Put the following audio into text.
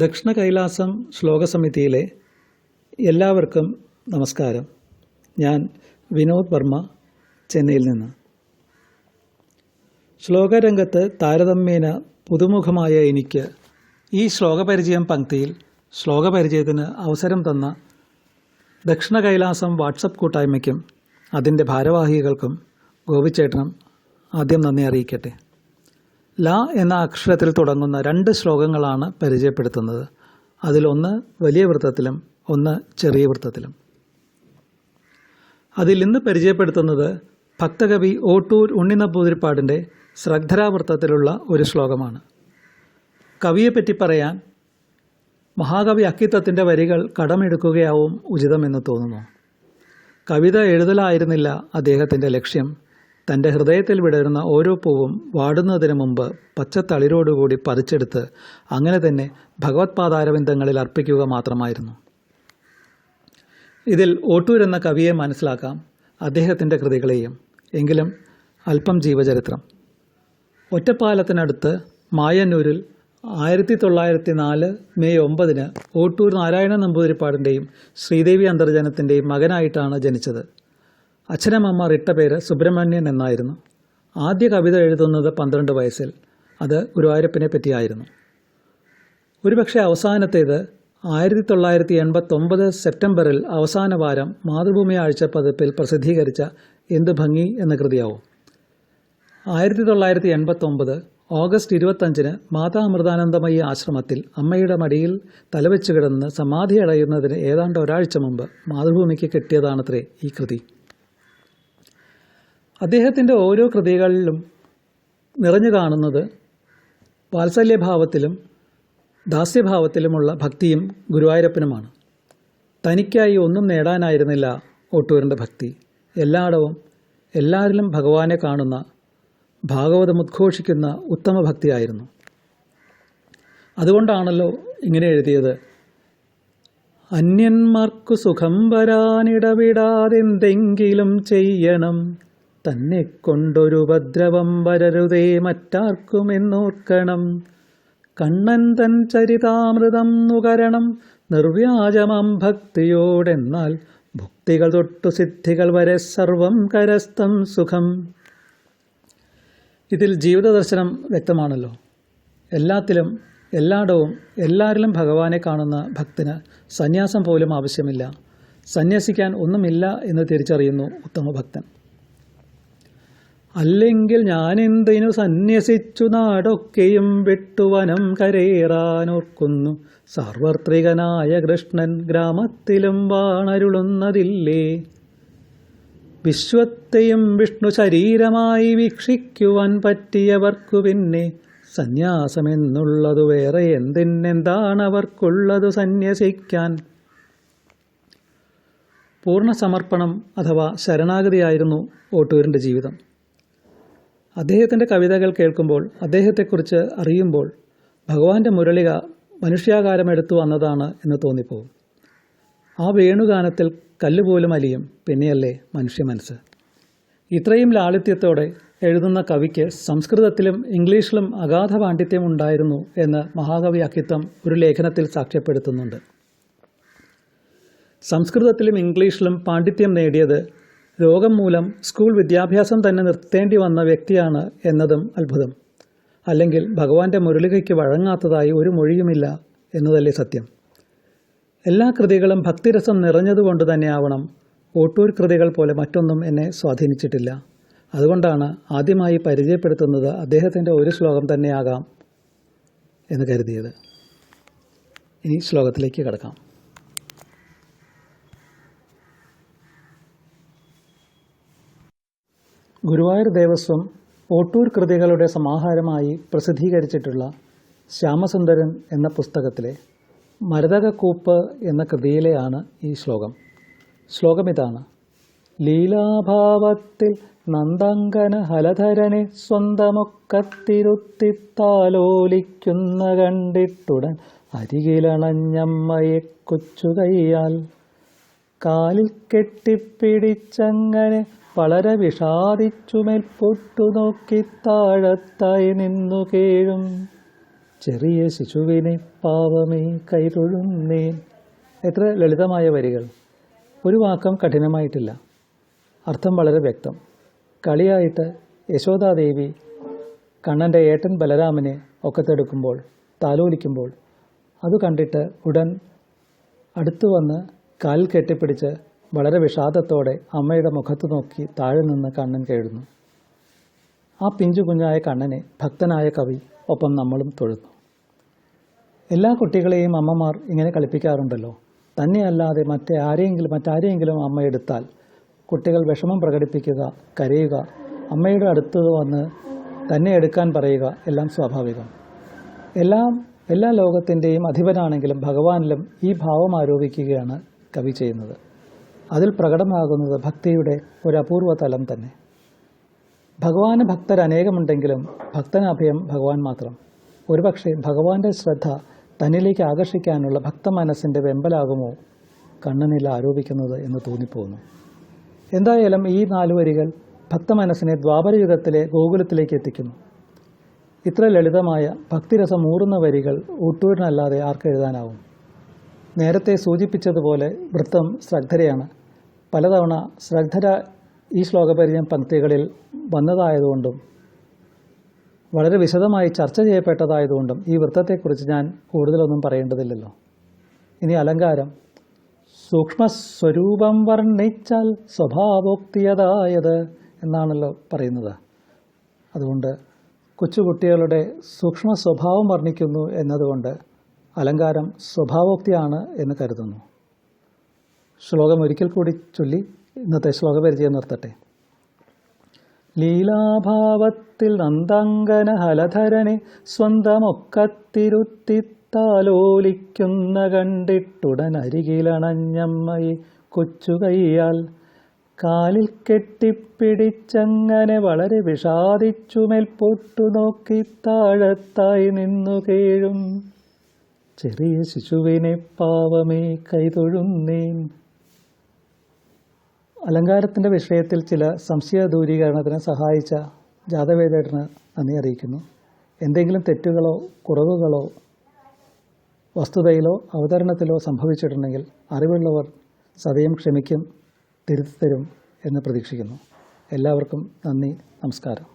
ദക്ഷിണ കൈലാസം ശ്ലോകസമിതിയിലെ എല്ലാവർക്കും നമസ്കാരം. ഞാൻ വിനോദ് വർമ്മ, ചെന്നൈയിൽ നിന്ന്. ശ്ലോകരംഗത്ത് താരതമ്യേന പുതുമുഖമായ എനിക്ക് ഈ ശ്ലോകപരിചയം പങ്ക്തിയിൽ ശ്ലോകപരിചയത്തിന് അവസരം തന്ന ദക്ഷിണ കൈലാസം വാട്സപ്പ് കൂട്ടായ്മയ്ക്കും അതിൻ്റെ ഭാരവാഹികൾക്കും ഗോപിച്ചേട്ടനും ആദ്യം നന്ദി അറിയിക്കട്ടെ. ല എന്ന അക്ഷരത്തിൽ തുടങ്ങുന്ന 2 ശ്ലോകങ്ങളാണ് പരിചയപ്പെടുത്തുന്നത്. അതിലൊന്ന് വലിയ വൃത്തത്തിലും ഒന്ന് ചെറിയ വൃത്തത്തിലും. അതിൽ ഇന്ന് പരിചയപ്പെടുത്തുന്നത് ഭക്തകവി ഓട്ടൂർ ഉണ്ണിനമ്പൂതിരിപ്പാടിൻ്റെ ശ്രദ്ധരാവൃത്തത്തിലുള്ള ഒരു ശ്ലോകമാണ്. കവിയെപ്പറ്റി പറയാൻ മഹാകവി അക്കിത്തത്തിൻ്റെ വരികൾ കടമെടുക്കുകയാവും ഉചിതമെന്ന് തോന്നുന്നു. കവിത എഴുതലായിരുന്നില്ല അദ്ദേഹത്തിൻ്റെ ലക്ഷ്യം. തൻ്റെ ഹൃദയത്തിൽ വിടരുന്ന ഓരോ പൂവും വാടുന്നതിന് മുമ്പ് പച്ചത്തളിരോടുകൂടി പറിച്ചെടുത്ത് അങ്ങനെ തന്നെ ഭഗവത് പാദാരവിന്ദങ്ങളിൽ അർപ്പിക്കുക മാത്രമായിരുന്നു. ഇതിൽ ഓട്ടൂർ എന്ന കവിയെ മനസ്സിലാക്കാം, അദ്ദേഹത്തിൻ്റെ കൃതികളെയും. എങ്കിലും അല്പം ജീവചരിത്രം. ഒറ്റപ്പാലത്തിനടുത്ത് മായന്നൂരിൽ 1904 മെയ് 9 ഓട്ടൂർ നാരായണ നമ്പൂതിരിപ്പാടിൻ്റെയും ശ്രീദേവി അന്തർജനത്തിൻ്റെയും മകനായിട്ടാണ് ജനിച്ചത്. അച്ഛനമ്മമാർ ഇട്ട പേര് സുബ്രഹ്മണ്യൻ എന്നായിരുന്നു. ആദ്യ കവിത എഴുതുന്നത് 12 വയസ്സിൽ. അത് ഗുരുവായൂരപ്പനെ പറ്റിയായിരുന്നു. ഒരുപക്ഷെ അവസാനത്തേത് 1989 സെപ്റ്റംബറിൽ അവസാന വാരം മാതൃഭൂമി ആഴ്ചപ്പതിപ്പിൽ പ്രസിദ്ധീകരിച്ച എന്ത് ഭംഗി എന്ന കൃതിയാവും. 1989 ഓഗസ്റ്റ് 25 മാതാ അമൃതാനന്ദമയി ആശ്രമത്തിൽ അമ്മയുടെ മടിയിൽ തലവെച്ച് കിടന്ന് സമാധി അടയുന്നതിന് ഏതാണ്ട് ഒരാഴ്ച മുമ്പ് മാതൃഭൂമിക്ക് കിട്ടിയതാണത്രേ ഈ കൃതി. അദ്ദേഹത്തിൻ്റെ ഓരോ കൃതികളിലും നിറഞ്ഞു കാണുന്നത് വാത്സല്യഭാവത്തിലും ദാസ്യഭാവത്തിലുമുള്ള ഭക്തിയും ഗുരുവായൂരപ്പനുമാണ്. തനിക്കായി ഒന്നും നേടാനായിരുന്നില്ല ഓട്ടൂരിൻ്റെ ഭക്തി. എല്ലായിടവും എല്ലാവരിലും ഭഗവാനെ കാണുന്ന, ഭാഗവതം ഉദ്ഘോഷിക്കുന്ന ഉത്തമ ഭക്തിയായിരുന്നു. അതുകൊണ്ടാണല്ലോ ഇങ്ങനെ എഴുതിയത്: അന്യന്മാർക്കു സുഖം വരാനിടവിടാതെന്തെങ്കിലും ചെയ്യണം, തന്നെ കൊണ്ടൊരു ഉപദ്രവം വരരുതേ മറ്റാർക്കുമെന്നോർക്കണം, കണ്ണൻ തൻ ചരിതാമൃതം നുകരണം നിർവ്യാജമാം ഭക്തിയോടെന്നാൽ ഭുക്തികൾ തൊട്ടു സിദ്ധികൾ വരെ സർവം കരസ്ഥം സുഖം. ഇതിൽ ജീവിത ദർശനം വ്യക്തമാണല്ലോ. എല്ലാത്തിലും എല്ലായിടവും എല്ലാവരിലും ഭഗവാനെ കാണുന്ന ഭക്തന് സന്യാസം പോലും ആവശ്യമില്ല. സന്യസിക്കാൻ ഒന്നുമില്ല എന്ന് തിരിച്ചറിയുന്നു ഉത്തമ ഭക്തൻ. അല്ലെങ്കിൽ ഞാനെന്തിനു സന്യസിച്ചു നാടൊക്കെയും വിട്ടുവനം കരേറാനോർക്കുന്നു, സാർവത്രികനായ കൃഷ്ണൻ ഗ്രാമത്തിലും വാണരുളുന്നതില്ലേ. വിശ്വത്തെയും വിഷ്ണു ശരീരമായി വീക്ഷിക്കുവാൻ പറ്റിയവർക്കു പിന്നെ സന്യാസമെന്നുള്ളതു വേറെ എന്തിനെന്താണവർക്കുള്ളതു സന്യസിക്കാൻ. പൂർണ്ണ സമർപ്പണം അഥവാ ശരണാഗതിയായിരുന്നു ഓട്ടൂരിൻ്റെ ജീവിതം. അദ്ദേഹത്തിൻ്റെ കവിതകൾ കേൾക്കുമ്പോൾ, അദ്ദേഹത്തെക്കുറിച്ച് അറിയുമ്പോൾ ഭഗവാന്റെ മുരളിക മനുഷ്യാകാരമെടുത്തു വന്നതാണ് എന്ന് തോന്നിപ്പോവും. ആ വേണുഗാനത്തിൽ കല്ലുപോലും അലിയും, പിന്നെയല്ലേ മനുഷ്യ മനസ്സ്. ഇത്രയും ലാളിത്യത്തോടെ എഴുതുന്ന കവിക്ക് സംസ്കൃതത്തിലും ഇംഗ്ലീഷിലും അഗാധ പാണ്ഡിത്യം ഉണ്ടായിരുന്നു എന്ന് മഹാകവി അക്കിത്തം ഒരു ലേഖനത്തിൽ സാക്ഷ്യപ്പെടുത്തുന്നുണ്ട്. സംസ്കൃതത്തിലും ഇംഗ്ലീഷിലും പാണ്ഡിത്യം നേടിയത് രോഗം മൂലം സ്കൂൾ വിദ്യാഭ്യാസം തന്നെ നിർത്തേണ്ടി വന്ന വ്യക്തിയാണ് എന്നതും അത്ഭുതം. അല്ലെങ്കിൽ ഭഗവാന്റെ മുരളികയ്ക്ക് വഴങ്ങാത്തതായി ഒരു മൊഴിയുമില്ല എന്നതല്ലേ സത്യം. എല്ലാ കൃതികളും ഭക്തിരസം നിറഞ്ഞതുകൊണ്ട് തന്നെയാവണം ഓട്ടൂർ കൃതികൾ പോലെ മറ്റൊന്നും എന്നെ സ്വാധീനിച്ചിട്ടില്ല. അതുകൊണ്ടാണ് ആദ്യമായി പരിചയപ്പെടുത്തുന്നത് അദ്ദേഹത്തിൻ്റെ ഒരു ശ്ലോകം തന്നെയാകാം എന്ന് കരുതിയത്. ഇനി ശ്ലോകത്തിലേക്ക് കടക്കാം. ഗുരുവായൂർ ദേവസ്വം ഓട്ടൂർ കൃതികളുടെ സമാഹാരമായി പ്രസിദ്ധീകരിച്ചിട്ടുള്ള ശ്യാമസുന്ദരൻ എന്ന പുസ്തകത്തിലെ മരതകക്കൂപ്പ് എന്ന കൃതിയിലെയാണ് ഈ ശ്ലോകം. ശ്ലോകമിതാണ്: ലീലാഭാവത്തിൽ നന്ദാങ്കന ഹലധരനെ സ്വന്തമൊക്കത്തിരുത്തിത്താലോലിക്കുന്ന കണ്ടിട്ടുടൻ അരികിലണഞ്ഞമ്മയെ കൊച്ചുകയ്യാൽ കാലിൽ കെട്ടിപ്പിടിച്ചങ്ങനെ വളരെ വിഷാദിച്ചു മേൽപ്പൊട്ടു നോക്കി താഴത്തായി നിന്നു കേഴും. ചെറിയ ശിശുവിനെ പാവമേ കൈതൊഴുന്നേൻ. എത്ര ലളിതമായ വരികൾ. ഒരു വാക്കം കഠിനമായിട്ടില്ല. അർത്ഥം വളരെ വ്യക്തം. കളിയായിട്ട് യശോദാദേവി കണ്ണൻ്റെ ഏട്ടൻ ബലരാമനെ ഒക്കത്തെടുക്കുമ്പോൾ, താലോലിക്കുമ്പോൾ അത് കണ്ടിട്ട് ഉടൻ അടുത്തു വന്ന് കാലിൽ കെട്ടിപ്പിടിച്ച് വളരെ വിഷാദത്തോടെ അമ്മയുടെ മുഖത്ത് നോക്കി താഴെ നിന്ന് കണ്ണൻ കേഴുന്നു. ആ പിഞ്ചു കുഞ്ഞായ കണ്ണനെ ഭക്തനായ കവി ഒപ്പം നമ്മളും തൊഴുന്നു. എല്ലാ കുട്ടികളെയും അമ്മമാർ ഇങ്ങനെ കളിപ്പിക്കാറുണ്ടല്ലോ. തന്നെയല്ലാതെ മറ്റാരെയെങ്കിലും അമ്മ എടുത്താൽ കുട്ടികൾ വിഷമം പ്രകടിപ്പിക്കുക, കരയുക, അമ്മയുടെ അടുത്ത് വന്ന് തന്നെ എടുക്കാൻ പറയുക എല്ലാം സ്വാഭാവികം. എല്ലാ ലോകത്തിൻ്റെയും അധിപനാണെങ്കിലും ഭഗവാനിലും ഈ ഭാവം ആരോപിക്കുകയാണ് കവി ചെയ്യുന്നത്. അതിൽ പ്രകടമാകുന്നത് ഭക്തിയുടെ ഒരു അപൂർവ തലം തന്നെ. ഭഗവാന് ഭക്തരനേകമുണ്ടെങ്കിലും ഭക്തനഭയം ഭഗവാൻ മാത്രം. ഒരുപക്ഷെ ഭഗവാന്റെ ശ്രദ്ധ തന്നിലേക്ക് ആകർഷിക്കാനുള്ള ഭക്തമനസ്സിൻ്റെ വെമ്പലാകുമോ കണ്ണനിൽ ആരോപിക്കുന്നത് എന്ന് തോന്നിപ്പോകുന്നു. എന്തായാലും ഈ 4 വരികൾ ഭക്തമനസ്സിനെ ദ്വാപരയുഗത്തിലെ ഗോകുലത്തിലേക്ക് എത്തിക്കുന്നു. ഇത്ര ലളിതമായ ഭക്തിരസം ഊറുന്ന വരികൾ ഊട്ടൂരിനല്ലാതെ ആർക്കെഴുതാനാവും? നേരത്തെ സൂചിപ്പിച്ചതുപോലെ വൃത്തം ശ്രദ്ധരയാണ്. പലതവണ ശ്രദ്ധര ഈ ശ്ലോകപരിചയം പങ്ക്തികളിൽ വന്നതായതുകൊണ്ടും വളരെ വിശദമായി ചർച്ച ചെയ്യപ്പെട്ടതായതുകൊണ്ടും ഈ വൃത്തത്തെക്കുറിച്ച് ഞാൻ കൂടുതലൊന്നും പറയേണ്ടതില്ലല്ലോ. ഇനി അലങ്കാരം. സൂക്ഷ്മസ്വരൂപം വർണ്ണിച്ചാൽ സ്വഭാവോക്തിയതായത് എന്നാണല്ലോ പറയുന്നത്. അതുകൊണ്ട് കൊച്ചുകുട്ടികളുടെ സൂക്ഷ്മ സ്വഭാവം വർണ്ണിക്കുന്നു എന്നതുകൊണ്ട് അലങ്കാരം സ്വഭാവോക്തിയാണ് എന്ന് കരുതുന്നു. ശ്ലോകം ഒരിക്കൽ കൂടി ചൊല്ലി ഇന്നത്തെ ശ്ലോകപരിചയം നിർത്തട്ടെ. ലീലാഭാവത്തിൽ നന്ദാങ്കന ഹലധരനെ സ്വന്തമൊക്കത്തിരുത്തിത്താലോലിക്കുന്ന കണ്ടിട്ടുടൻ അരികിലണഞ്ഞമ്മയെ കൊച്ചുകൈയാൽ കാലിൽ കെട്ടിപ്പിടിച്ചങ്ങനെ വളരെ വിഷാദിച്ചു മേൽപോട്ടു നോക്കി താഴത്തായി നിന്നു കേഴും ചെറിയ ശിശുവിനെ പാവമേ കൈതൊഴുന്നേൻ. അലങ്കാരത്തിൻ്റെ വിഷയത്തിൽ ചില സംശയ ദൂരീകരണത്തിന് സഹായിച്ച ജാതവേദേട്ടന് നന്ദി അറിയിക്കുന്നു. എന്തെങ്കിലും തെറ്റുകളോ കുറവുകളോ വസ്തുതയിലോ അവതരണത്തിലോ സംഭവിച്ചിട്ടുണ്ടെങ്കിൽ അറിവുള്ളവർ സദയം ക്ഷമിക്കും, തിരുത്തിത്തരും എന്ന് പ്രതീക്ഷിക്കുന്നു. എല്ലാവർക്കും നന്ദി, നമസ്കാരം.